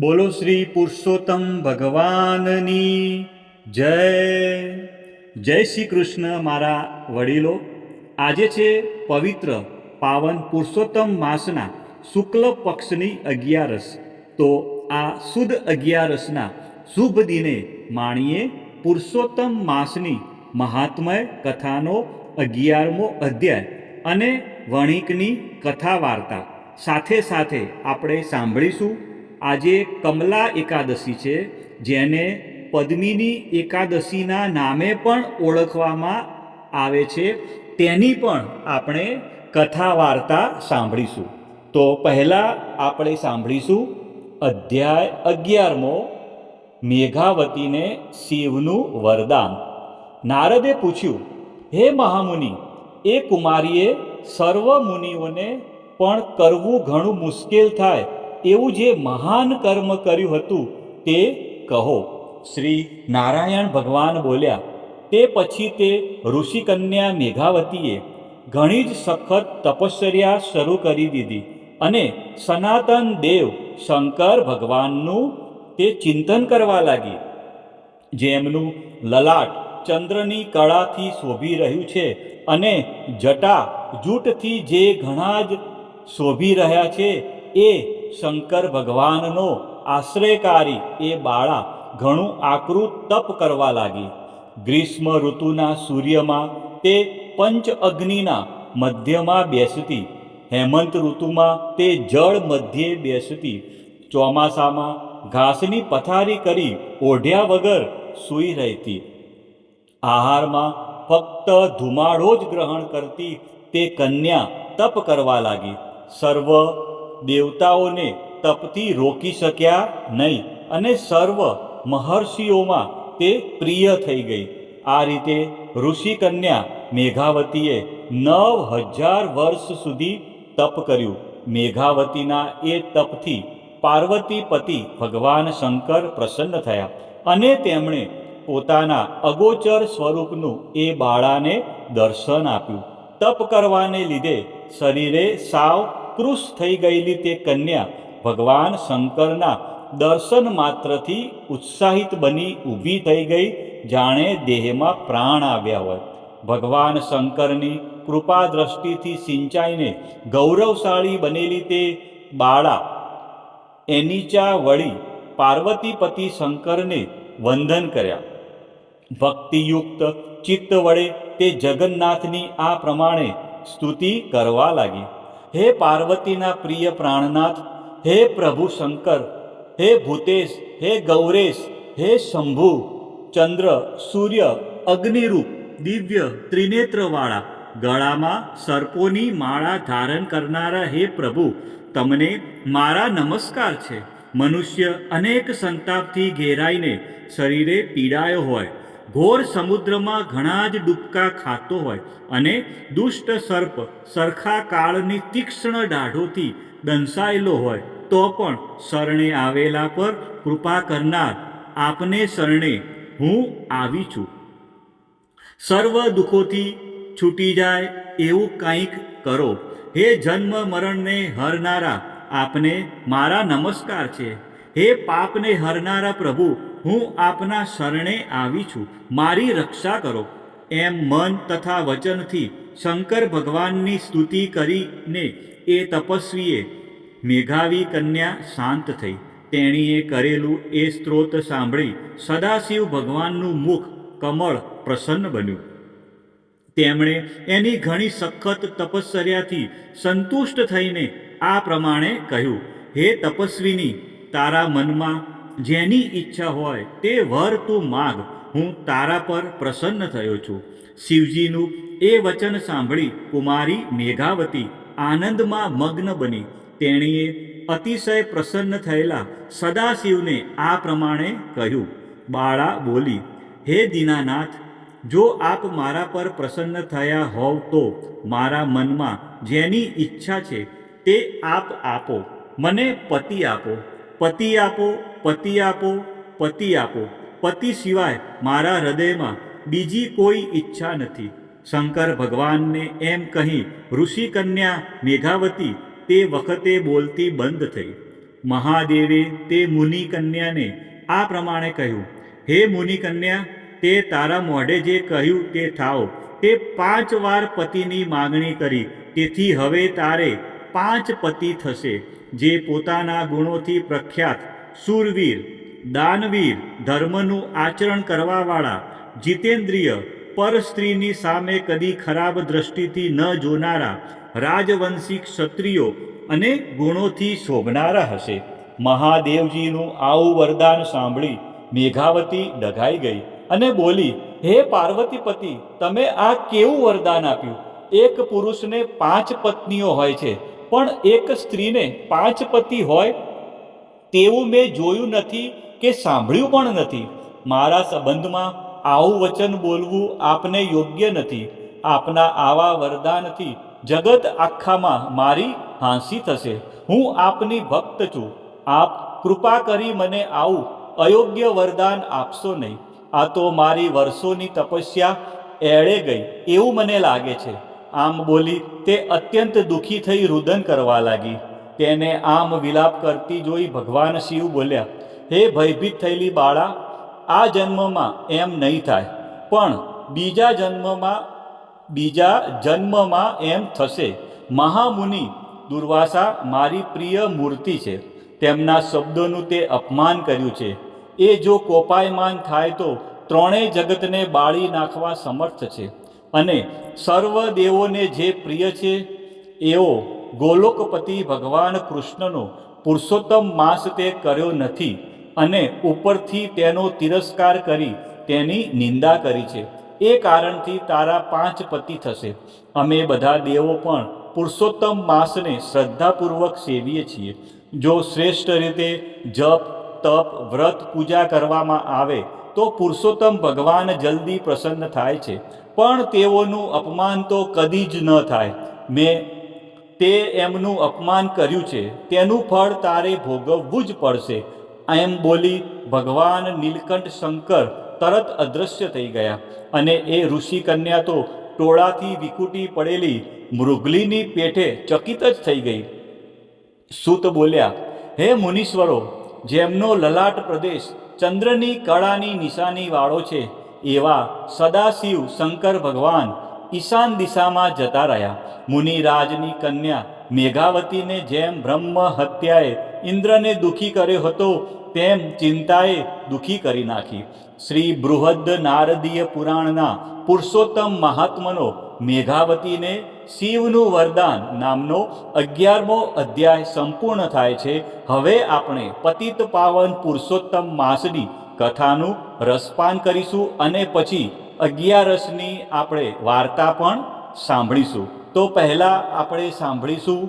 બોલો શ્રી પુરુષોત્તમ ભગવાનની જય. જય શ્રી કૃષ્ણ મારા વડીલો. આજે છે પવિત્ર પાવન પુરુષોત્તમ માસના શુક્લ પક્ષની 11. તો આ સુદ 11ના શુભ દિને માણીએ પુરુષોત્તમ માસની મહાત્મય કથાનો 11મો અધ્યાય અને વણિકની કથા વાર્તા સાથે સાથે આપણે સાંભળીશું. આજે કમલા એકાદશી છે, જેને પદ્મિની એકાદશીના નામે પણ ઓળખવામાં આવે છે. તેની પણ આપણે કથા વાર્તા સાંભળીશું. તો પહેલાં આપણે સાંભળીશું અધ્યાય 11મો, મેઘાવતીને શિવનું વરદાન. નારદે પૂછ્યું, હે મહામુનિ, એ કુમારીએ સર્વ મુનિઓને પણ કરવું ઘણું મુશ્કેલ થાય એવું જે મહાન કર્મ કર્યું હતું તે કહો. શ્રી નારાયણ ભગવાન બોલ્યા. તે પછી તે ઋષિકન્યા મેઘાવતીએ ઘણી જ સખત તપશ્ચર્યા શરૂ કરી દીધી અને સનાતન દેવ શંકર ભગવાનનું તે ચિંતન કરવા લાગી. જેમનું લલાટ ચંદ્રની કળાથી શોભી રહ્યું છે અને જટા જૂટથી જે ઘણા જ શોભી રહ્યા છે, એ શંકર ભગવાનનો આશ્રયકારી એ બાળા ઘણું આકૃત તપ કરવા લાગી. ગ્રીષ્મ ઋતુના સૂર્યમાં તે પંચ અગ્નિના મધ્યમાં બેસતી, હેમંત ઋતુમાં તે જળ મધ્યે બેસતી, ચોમાસામાં ઘાસની પથારી કરી ઓઢ્યા વગર સૂઈ રહેતી, આહારમાં ફક્ત ધુમાડો જ ગ્રહણ કરતી તે કન્યા તપ કરવા લાગી. સર્વ દેવતાઓને તપથી રોકી શક્યા નહીં અને સર્વ મહર્ષિઓમાં તે પ્રિય થઈ ગઈ. આ રીતે ઋષિકન્યા મેઘાવતીએ 9000 વર્ષ સુધી તપ કર્યું. મેઘાવતીના એ તપથી પાર્વતીપતિ ભગવાન શંકર પ્રસન્ન થયા અને તેમણે પોતાના અગોચર સ્વરૂપનું એ બાળાને દર્શન આપ્યું. તપ કરવાને લીધે શરીરે સાવ કૃશ થઈ ગયેલી તે કન્યા ભગવાન શંકરના દર્શન માત્રથી ઉત્સાહિત બની ઊભી થઈ ગઈ, જાણે દેહમાં પ્રાણ આવ્યા હોય. ભગવાન શંકરની કૃપા દ્રષ્ટિથી સિંચાઈને ગૌરવશાળી બનેલી તે બાળા એનીચા વળી પાર્વતીપતિ શંકરને વંદન કર્યા. ભક્તિયુક્ત ચિત્ત વડે તે જગન્નાથની આ પ્રમાણે સ્તુતિ કરવા લાગી. હે પાર્વતીના પ્રિય પ્રાણનાથ, હે પ્રભુ શંકર, હે ભૂતેશ, હે ગૌરેશ, હે શંભુ, ચંદ્ર સૂર્ય અગ્નિરૂપ દિવ્ય ત્રિનેત્રવાળા, ગળામાં સર્પોની માળા ધારણ કરનારા હે પ્રભુ, તમને મારા નમસ્કાર છે. મનુષ્ય અનેક સંતાપથી ઘેરાઈને શરીરે પીડાયો હોય, ઘોર સમુદ્રમાં ઘણા જ ડૂબકા ખાતો હોય અને દુષ્ટ સર્પ સરખા કાળની તીક્ષ્ણ દાઢોથી દંસાયેલો હોય, તો પણ શરણે આવેલા પર કૃપા કરનાર આપને શરણે હું આવી છું. સર્વ દુઃખોથી છૂટી જાય એવું કંઈક કરો. હે જન્મ મરણને હરનારા, આપને મારા નમસ્કાર છે. હે પાપને હરનારા પ્રભુ, હું આપના શરણે આવી છું, મારી રક્ષા કરો. એમ મન તથા વચનથી શંકર ભગવાનની સ્તુતિ કરીને એ તપસ્વીએ મેઘાવી કન્યા શાંત થઈ. તેણીએ કરેલું એ સ્ત્રોત સાંભળી સદાશિવ ભગવાનનું મુખ કમળ પ્રસન્ન બન્યું. તેમણે એની ઘણી સખત તપશ્ચર્યાથી સંતુષ્ટ થઈને આ પ્રમાણે કહ્યું, હે તપસ્વીની, તારા મનમાં જેની ઈચ્છા હોય તે વર તું માગ, હું તારા પર પ્રસન્ન થયો છું. શિવજીનું એ વચન સાંભળી કુમારી મેઘાવતી આનંદમાં મગ્ન બની. તેણીએ અતિશય પ્રસન્ન થયેલા સદાશિવને આ પ્રમાણે કહ્યું. બાળા બોલી, હે દીનાનાથ, જો આપ મારા પર પ્રસન્ન થયા હોવ તો મારા મનમાં જેની ઈચ્છા છે તે આપ આપો. મને પતિ આપો, પતિ આપો, પતિ આપો, પતિ આપો. પતિ સિવાય મારા હૃદયમાં બીજી કોઈ ઈચ્છા નથી. શંકર ભગવાનને એમ કહી ઋષિકન્યા મેઘાવતી તે વખતે બોલતી બંધ થઈ. મહાદેવે તે મુનિ કન્યાને આ પ્રમાણે કહ્યું, હે મુનિ કન્યા, તે તારા મોઢે જે કહ્યું તે થાવ. તે 5 વાર પતિની માગણી કરી, તેથી હવે તારે 5 પતિ થશે. જે પોતાના ગુણોથી પ્રખ્યાત, શૂરવીર, દાનવીર, ધર્મનું આચરણ કરવાવાળા, જીતેન્દ્રિય, પર સ્ત્રીની સામે કદી ખરાબ દ્રષ્ટિથી ન જોનારા, રાજવંશી ક્ષત્રિયો અને ગુણોથી શોભનારા હશે. મહાદેવજીનું આવું વરદાન સાંભળી મેઘાવતી ડઘાઈ ગઈ અને બોલી, હે પાર્વતીપતિ, તમે આ કેવું વરદાન આપ્યું? એક પુરુષને 5 પત્નીઓ હોય છે, પણ એક સ્ત્રીને 5 પતિ હોય તેવું મેં જોયું નથી કે સાંભળ્યું પણ નથી. મારા સંબંધમાં આવું વચન બોલવું આપને યોગ્ય નથી. આપના આવા વરદાનથી જગત આખામાં મારી હાંસી થશે. હું આપની ભક્ત છું. આપ કૃપા કરી મને આવું અયોગ્ય વરદાન આપશો નહીં. આ તો મારી વર્ષોની તપસ્યા એળે ગઈ એવું મને લાગે છે. આમ બોલી તે અત્યંત દુઃખી થઈ રુદન કરવા લાગી. તેને આમ વિલાપ કરતી જોઈ ભગવાન શિવ બોલ્યા, હે ભયભીત થયેલી બાળા, આ જન્મમાં એમ નહીં થાય, પણ બીજા જન્મમાં એમ થશે. મહામુનિ દુર્વાસા મારી પ્રિય મૂર્તિ છે. તેમના શબ્દોનું તે અપમાન કર્યું છે. એ જો કોપાયમાન થાય તો 3 જગતને બાળી નાખવા સમર્થ છે. અને સર્વ દેવોને જે પ્રિય છે એવો ગોલોકપતિ ભગવાન કૃષ્ણનો પુરુષોત્તમ માસ તે કર્યો નથી, અને ઉપરથી તેનો તિરસ્કાર કરી તેની નિંદા કરી છે. એ કારણથી તારા 5 પતિ થશે. અમે બધા દેવો પણ પુરુષોત્તમ માસને શ્રદ્ધાપૂર્વક સેવીએ છીએ. જો શ્રેષ્ઠ રીતે જપ, તપ, વ્રત, પૂજા કરવામાં આવે તો પુરુષોત્તમ ભગવાન જલ્દી પ્રસન્ન થાય છે. પણ તેઓનું અપમાન તો કદી જ ન થાય. મેં તે એમનું અપમાન કર્યું છે, તેનું ફળ તારે ભોગવવું જ પડશે. એમ બોલી ભગવાન નીલકંઠ શંકર તરત અદૃશ્ય થઈ ગયા. અને એ ઋષિ કન્યા તો ટોળાથી વિકુટી પડેલી મૃગલીની પેઠે ચકિત જ થઈ ગઈ. સૂત બોલ્યા, હે મુનીશ્વરો, જેમનો લલાટ પ્રદેશ ચંદ્રની કળાની નિશાની વાળો છે, એવા સદાશિવ શંકર ભગવાન ઈશાન દિશામાં જતા રહ્યા. મુનિરાજની કન્યા મેઘાવતીને જેમ બ્રહ્મ હત્યાએ ઇન્દ્રને દુઃખી કર્યો હતો, તેમ ચિંતાએ દુઃખી કરી નાખી. શ્રી બૃહદ નારદીય પુરાણના પુરુષોત્તમ મહાત્મનો મેઘાવતીને શિવનું વરદાન નામનો 11મો અધ્યાય સંપૂર્ણ થાય છે. હવે આપણે પતિત પાવન પુરુષોત્તમ માસની કથાનું રસપાન કરીશું અને પછી 11રસની આપણે વાર્તા પણ સાંભળીશું. તો પહેલાં આપણે સાંભળીશું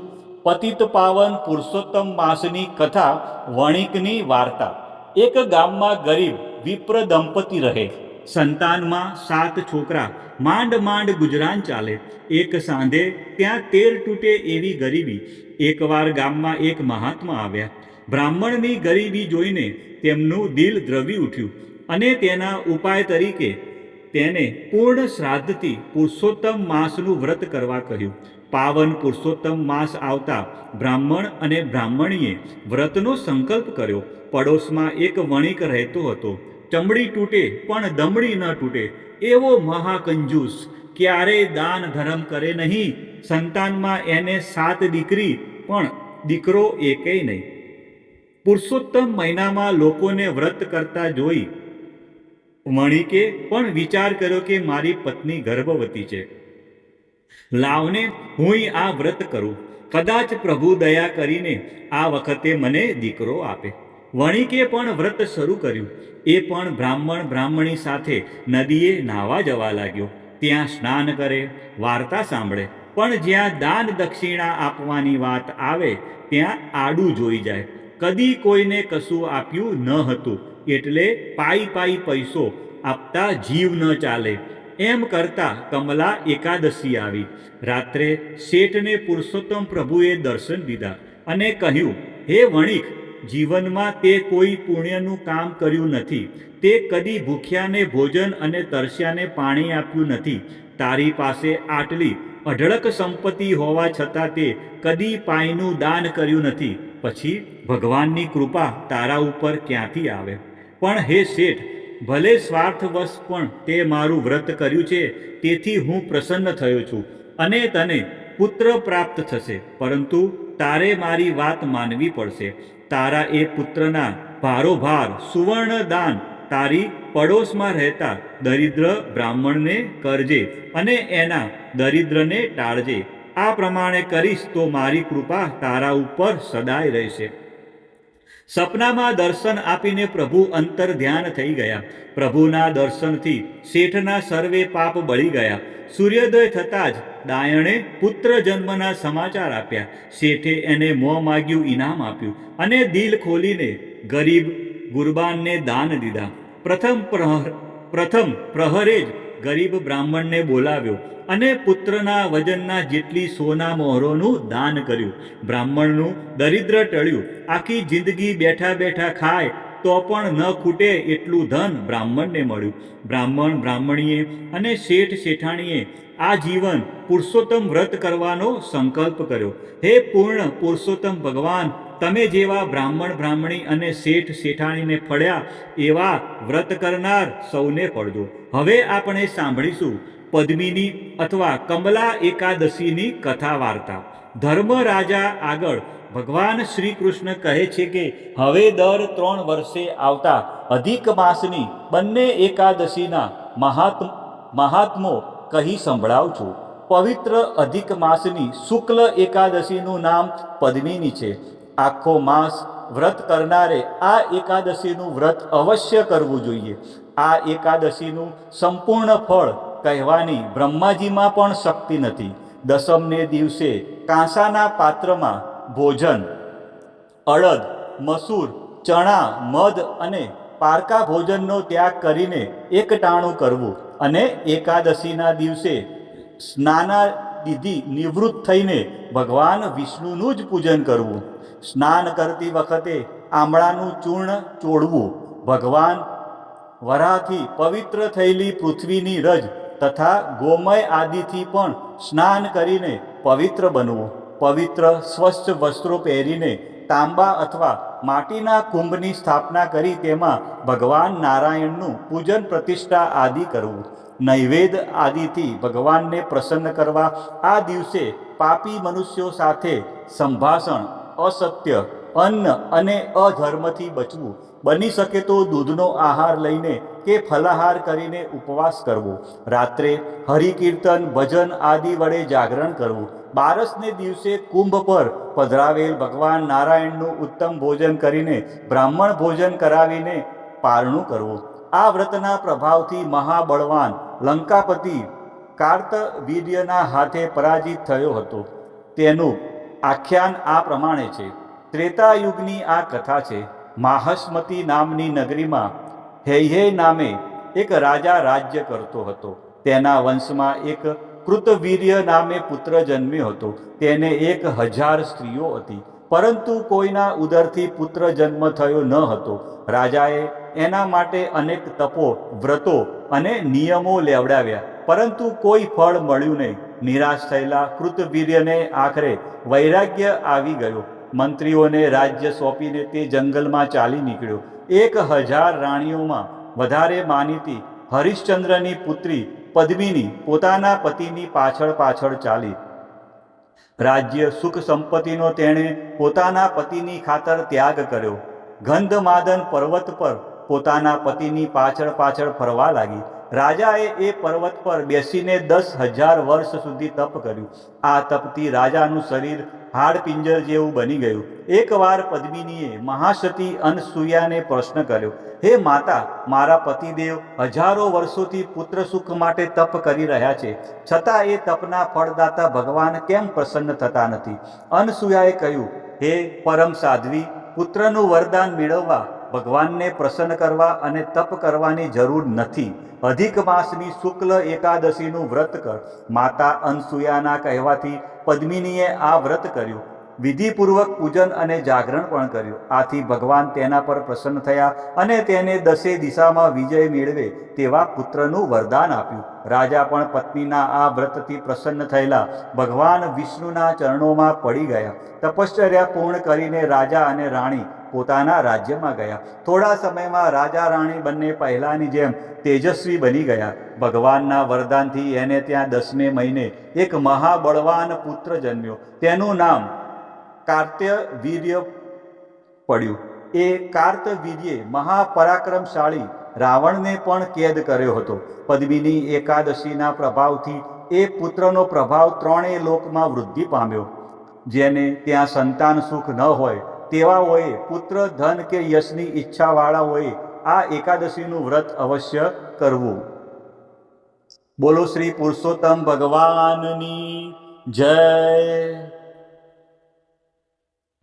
પતિત પાવન પુરુષોત્તમ માસની કથા, વણિકની વાર્તા. એક ગામમાં ગરીબ વિપ્ર દંપતી રહે. સંતાનમાં 7 છોકરા. માંડ માંડ ગુજરાન ચાલે. એક સાંધે ત્યાં તેર તૂટે એવી ગરીબી. એકવાર ગામમાં એક મહાત્મા આવ્યા. બ્રાહ્મણની ગરીબી જોઈને તેમનું દિલ દ્રવી ઉઠ્યું અને તેના ઉપાય તરીકે તેને પૂર્ણ શ્રાદ્ધથી પુરુષોત્તમ માસનું વ્રત કરવા કહ્યું. પાવન પુરુષોત્તમ માસ આવતા બ્રાહ્મણ અને બ્રાહ્મણીએ વ્રતનો સંકલ્પ કર્યો. પડોશમાં એક વણિક રહેતો હતો. ચમડી તૂટે પણ દમડી ન તૂટે એવો મહાકંજૂસ, ક્યારેય દાન ધર્મ કરે નહીં. સંતાનમાં એને 7 દીકરી પણ દીકરો એકેય નહીં. પુરુષોત્તમ મહિનામાં લોકોને વ્રત કરતા જોઈ વણિકે પણ વિચાર કર્યો કે મારી પત્ની ગર્ભવતી છે, લાવને હુંય આ વ્રત કરું. કદાચ પ્રભુ દયા કરીને આ વખતે મને દીકરો આપે. વણિકે પણ વ્રત શરૂ કર્યું. એ પણ બ્રાહ્મણી સાથે નદીએ નાહવા જવા લાગ્યો. ત્યાં સ્નાન કરે, વાર્તા સાંભળે, પણ જ્યાં દાન દક્ષિણા આપવાની વાત આવે ત્યાં આડું જોઈ જાય. કદી કોઈને કશું આપ્યું ન હતું, એટલે પાઈ પૈસો આપતા જીવ ન ચાલે. એમ કરતા કમલા એકાદશી આવી. રાત્રે શેઠને પુરુષોત્તમ પ્રભુએ દર્શન દીધા અને કહ્યું, હે વણિક, જીવનમાં તે કોઈ પુણ્યનું કામ કર્યું નથી. તે કદી ભૂખ્યાને ભોજન અને તરસ્યાને પાણી આપ્યું નથી. તારી પાસે આટલી અઢળક સંપત્તિ હોવા છતાં તે કદી પાઈનું દાન કર્યું નથી. પછી ભગવાનની કૃપા તારા ઉપર ક્યાંથી આવે? પણ હે શેઠ, ભલે સ્વાર્થવશ પણ તે મારું વ્રત કર્યું છે, તેથી હું પ્રસન્ન થયો છું અને તને પુત્ર પ્રાપ્ત થશે. પરંતુ તારે મારી વાત માનવી પડશે. તારા એ પુત્રના ભારોભાર સુવર્ણ દાન તારી પડોશમાં રહેતા દરિદ્ર બ્રાહ્મણને કરજે અને એના દરિદ્રને ટાળજે. આ પ્રમાણે કરીશ તો મારી કૃપા તારા ઉપર સદાય રહેશે. સપનામાં દર્શન આપીને પ્રભુ અંતર ધ્યાન થઈ ગયા. પ્રભુના દર્શનથી શેઠના સર્વે પાપ બળી ગયા. સૂર્યોદય થતાં જ ડાયણે પુત્ર જન્મના સમાચાર આપ્યા. શેઠે એને મોં માગ્યું ઇનામ આપ્યું અને દિલ ખોલીને ગરીબ ગુરબાનને દાન દીધા. પ્રથમ પ્રહરે જ ગરીબ બ્રાહ્મણને બોલાવ્યો અને પુત્રના વજનના જેટલી સોના મોહરોનું દાન કર્યું. બ્રાહ્મણનું દરિદ્ર ટળ્યું. આખી જિંદગી બેઠા બેઠા ખાય તો પણ ન ખૂટે એટલું ધન બ્રાહ્મણને મળ્યું. બ્રાહ્મણ બ્રાહ્મણીએ અને શેઠ શેઠાણીએ આ જીવન પુરુષોત્તમ વ્રત કરવાનો સંકલ્પ કર્યો. હે પૂર્ણ પુરુષોત્તમ ભગવાન, તમે જેવા બ્રાહ્મણ બ્રાહ્મણી અને શેઠ શેઠાણીને ફળ્યા એવા વ્રત કરનાર સૌને ફળજો. હવે આપણે સાંભળીશું પદ્મિની અથવા કમલા એકાદશીની કથા વાર્તા. ધર્મ રાજા આગળ ભગવાન શ્રી કૃષ્ણ કહે છે કે હવે દર 3 વર્ષે આવતા અધિક માસની બંને એકાદશીના મહાત્મો કહી સંભળાવું છું. પવિત્ર અધિક માસની શુક્લ એકાદશીનું નામ પદ્મિની છે. આખો માસ વ્રત કરનારે આ એકાદશીનું વ્રત અવશ્ય કરવું જોઈએ. આ એકાદશીનું સંપૂર્ણ ફળ કહેવાની બ્રહ્માજીમાં પણ શક્તિ નથી. દસમને દિવસે કાંસાના પાત્રમાં ભોજન અડદ, મસૂર, ચણા, મધ અને પારકા ભોજનનો ત્યાગ કરીને એકટાણું કરવું અને એકાદશીના દિવસે સ્નાનાદિથી નિવૃત્ત થઈને ભગવાન વિષ્ણુનું જ પૂજન કરવું. સ્નાન કરતી વખતે આમળાનું ચૂર્ણ ચોળવું. ભગવાન વરાહથી પવિત્ર થયેલી પૃથ્વીની રજ તથા ગોમય આદિથી પણ સ્નાન કરીને પવિત્ર બનવું. પવિત્ર સ્વચ્છ વસ્ત્રો પહેરીને તાંબા અથવા માટીના કુંભની સ્થાપના કરી તેમાં ભગવાન નારાયણનું પૂજન પ્રતિષ્ઠા આદિ કરવું. નૈવેદ્ય આદિથી ભગવાનને પ્રસન્ન કરવા આ દિવસે પાપી મનુષ્યો સાથે સંભાષણ, અસત્ય, અન્ન અને અધર્મથી બચવું. બની શકે તો દૂધનો આહાર લઈને કે ફલાહાર કરીને ઉપવાસ કરવો. રાત્રે હરિકીર્તન, ભજન આદિ વડે જાગરણ કરવું. બારસને દિવસે કુંભ પર પધરાવેલ ભગવાન નારાયણનું ઉત્તમ ભોજન કરીને બ્રાહ્મણ ભોજન કરાવીને પારણું કરવું. આ વ્રતના પ્રભાવથી મહાબળવાન લંકાપતિ કાર્તવીર્યના હાથે પરાજિત થયો હતો. તેનું આખ્યાન આ પ્રમાણે છે. ત્રેતાયુગની આ કથા છે. માહસ્મતી નામની નગરીમાં હૈહય નામે એક રાજા રાજ્ય કરતો હતો. તેના વંશમાં એક કૃતવીર્ય નામે પુત્ર જન્મ્યો હતો. તેને 1000 સ્ત્રીઓ હતી, પરંતુ કોઈના ઉદરથી પુત્ર જન્મ થયો ન હતો. રાજાએ એના માટે અનેક તપો, વ્રતો અને નિયમો લેવડાવ્યા, પરંતુ કોઈ ફળ મળ્યું નહીં. નિરાશ થયેલા કૃતવીર્યને આખરે વૈરાગ્ય આવી ગયો. મંત્રીઓને રાજ્ય સોંપીને તે જંગલમાં ચાલી નીકળ્યો. 1000 રાણીઓમાં વધારે માનીતી હરિશ્ચંદ્રની પુત્રી પદ્મિની પોતાના પતિની પાછળ પાછળ ચાલી. રાજ્ય સુખ સંપત્તિનો તેણે પોતાના પતિની ખાતર ત્યાગ કર્યો. ગંધમાદન પર્વત પર પોતાના પતિની પાછળ પાછળ ફરવા લાગી. રાજાએ એ પર્વત પર બેસીને 10,000 વર્ષ સુધી તપ કર્યું. આ તપથી રાજાનું શરીર હાડપિંજર જેવું બની ગયું. એકવાર પદ્મિનીએ મહાસતી અનસૂયાને પ્રશ્ન કર્યો, હે માતા, મારા પતિદેવ હજારો વર્ષોથી પુત્ર સુખ માટે તપ કરી રહ્યા છે, છતાં એ તપના ફળદાતા ભગવાન કેમ પ્રસન્ન થતા નથી? અનસૂયાએ કહ્યું, હે પરમ સાધ્વી, પુત્રનું વરદાન મેળવવા ભગવાનને પ્રસન્ન કરવા અને તપ કરવાની જરૂર નથી. અધિક માસની શુક્લ એકાદશીનું વ્રત કર. માતા અનસૂયાના કહેવાથી પદ્મિનીએ આ વ્રત કર્યું. વિધિપૂર્વક પૂજન અને જાગરણ પણ કર્યું. આથી ભગવાન તેના પર પ્રસન્ન થયા અને તેને દસે દિશામાં વિજય મેળવે તેવા પુત્રનું વરદાન આપ્યું. રાજા પણ પત્નીના આ વ્રતથી પ્રસન્ન થયેલા ભગવાન વિષ્ણુના ચરણોમાં પડી ગયા. તપશ્ચર્યા પૂર્ણ કરીને રાજા અને રાણી પોતાના રાજ્યમાં ગયા. થોડા સમયમાં રાજા રાણી બંને પહેલાની જેમ તેજસ્વી બની ગયા. ભગવાનના વરદાનથી એને ત્યાં 10મે મહિને એક મહાબળવાન પુત્ર જન્મ્યો. તેનું નામ કાર્તવીર્ય પડ્યું. એ કાર્તવીર્યે મહાપરાક્રમશાળી રાવણને પણ કેદ કર્યો હતો. પદ્મિની એકાદશીના પ્રભાવથી એ પુત્રનો પ્રભાવ 3 લોકમાં વૃદ્ધિ પામ્યો. જેને ત્યાં સંતાન સુખ ન હોય તેવાઓએ પુત્ર ધન કે યશની ઈચ્છાવાળાઓએ આ એકાદશીનું વ્રત અવશ્ય કરવું. બોલો શ્રી પુરુષોત્તમ ભગવાનની જય.